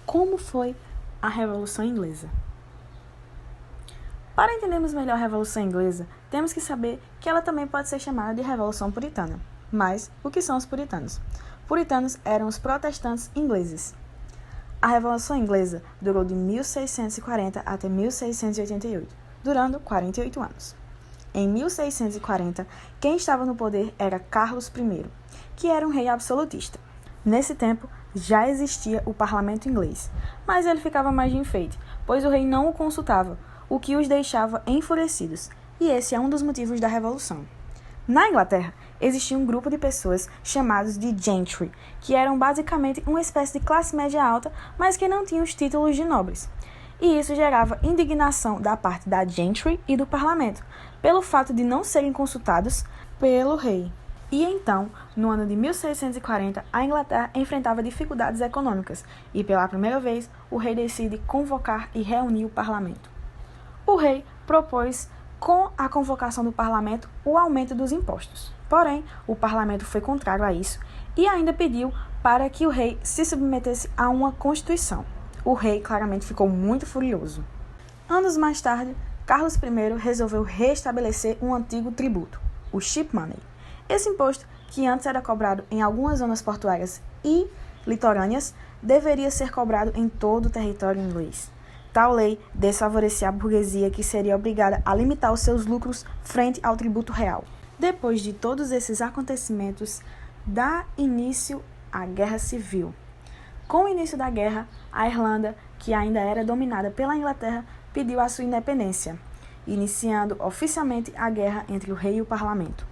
como foi a Revolução Inglesa. Para entendermos melhor a Revolução Inglesa, temos que saber que ela também pode ser chamada de Revolução Puritana. Mas, o que são os puritanos? Puritanos eram os protestantes ingleses. A Revolução Inglesa durou de 1640 até 1688, durando 48 anos. Em 1640, quem estava no poder era Carlos I, que era um rei absolutista. Nesse tempo, já existia o parlamento inglês, mas ele ficava mais de enfeite, pois o rei não o consultava, o que os deixava enfurecidos, e esse é um dos motivos da Revolução. Na Inglaterra, existia um grupo de pessoas chamados de gentry, que eram basicamente uma espécie de classe média alta, mas que não tinham os títulos de nobres. E isso gerava indignação da parte da gentry e do parlamento, pelo fato de não serem consultados pelo rei. E então, no ano de 1640, a Inglaterra enfrentava dificuldades econômicas, e pela primeira vez, o rei decide convocar e reunir o parlamento. O rei propôs, com a convocação do parlamento, o aumento dos impostos. Porém, o parlamento foi contrário a isso e ainda pediu para que o rei se submetesse a uma constituição. O rei claramente ficou muito furioso. Anos mais tarde, Carlos I resolveu restabelecer um antigo tributo, o ship money. Esse imposto, que antes era cobrado em algumas zonas portuárias e litorâneas, deveria ser cobrado em todo o território inglês. Tal lei desfavorecia a burguesia, que seria obrigada a limitar os seus lucros frente ao tributo real. Depois de todos esses acontecimentos, dá início à Guerra Civil. Com o início da guerra, a Irlanda, que ainda era dominada pela Inglaterra, pediu a sua independência, iniciando oficialmente a guerra entre o rei e o parlamento.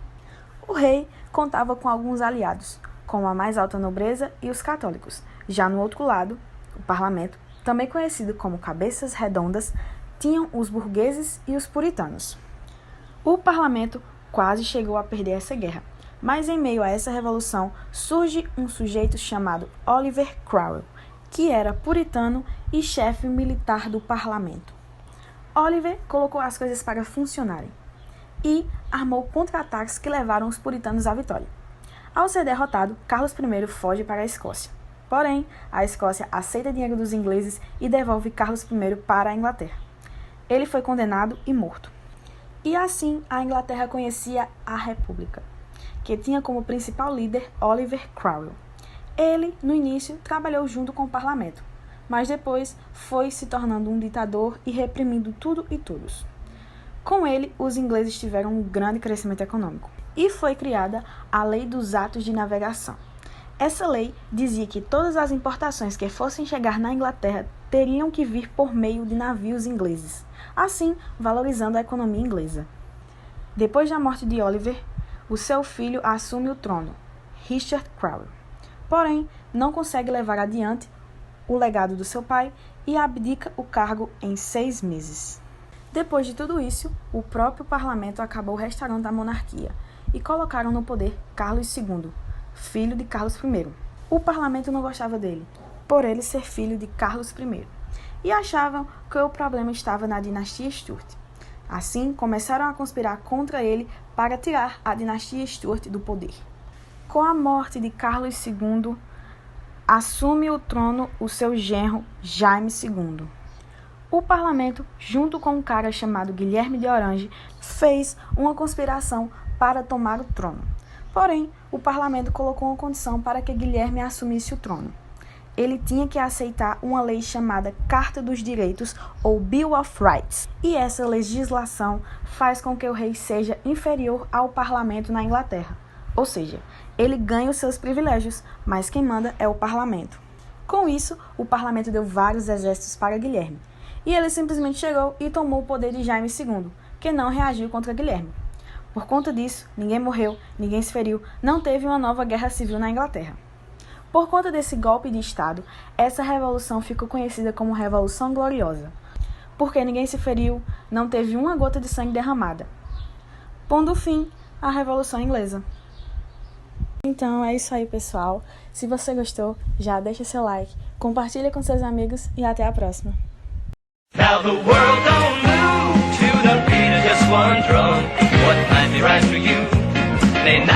O rei contava com alguns aliados, como a mais alta nobreza e os católicos. Já no outro lado, o parlamento, também conhecido como cabeças redondas, tinham os burgueses e os puritanos. O parlamento quase chegou a perder essa guerra, mas em meio a essa revolução surge um sujeito chamado Oliver Cromwell, que era puritano e chefe militar do parlamento. Oliver colocou as coisas para funcionarem e armou contra-ataques que levaram os puritanos à vitória. Ao ser derrotado, Carlos I foge para a Escócia. Porém, a Escócia aceita dinheiro dos ingleses e devolve Carlos I para a Inglaterra. Ele foi condenado e morto. E assim, a Inglaterra conhecia a República, que tinha como principal líder Oliver Cromwell. Ele, no início, trabalhou junto com o parlamento, mas depois foi se tornando um ditador e reprimindo tudo e todos. Com ele, os ingleses tiveram um grande crescimento econômico e foi criada a Lei dos Atos de Navegação. Essa lei dizia que todas as importações que fossem chegar na Inglaterra teriam que vir por meio de navios ingleses, assim valorizando a economia inglesa. Depois da morte de Oliver, o seu filho assume o trono, Richard Cromwell. Porém, não consegue levar adiante o legado do seu pai e abdica o cargo em 6 meses. Depois de tudo isso, o próprio parlamento acabou restaurando a monarquia e colocaram no poder Carlos II, filho de Carlos I. O parlamento não gostava dele, por ele ser filho de Carlos I, e achavam que o problema estava na dinastia Stuart. Assim, começaram a conspirar contra ele para tirar a dinastia Stuart do poder. Com a morte de Carlos II, assume o trono o seu genro Jaime II. O parlamento, junto com um cara chamado Guilherme de Orange, fez uma conspiração para tomar o trono. Porém, o parlamento colocou uma condição para que Guilherme assumisse o trono. Ele tinha que aceitar uma lei chamada Carta dos Direitos, ou Bill of Rights. E essa legislação faz com que o rei seja inferior ao parlamento na Inglaterra. Ou seja, ele ganha os seus privilégios, mas quem manda é o parlamento. Com isso, o parlamento deu vários exércitos para Guilherme. E ele simplesmente chegou e tomou o poder de Jaime II, que não reagiu contra Guilherme. Por conta disso, ninguém morreu, ninguém se feriu, não teve uma nova guerra civil na Inglaterra. Por conta desse golpe de Estado, essa revolução ficou conhecida como Revolução Gloriosa, porque ninguém se feriu, não teve uma gota de sangue derramada, pondo fim à Revolução Inglesa. Então é isso aí, pessoal. Se você gostou, já deixa seu like, compartilha com seus amigos e até a próxima. Now the world don't move to the beat of just one drum. What might be right for you may not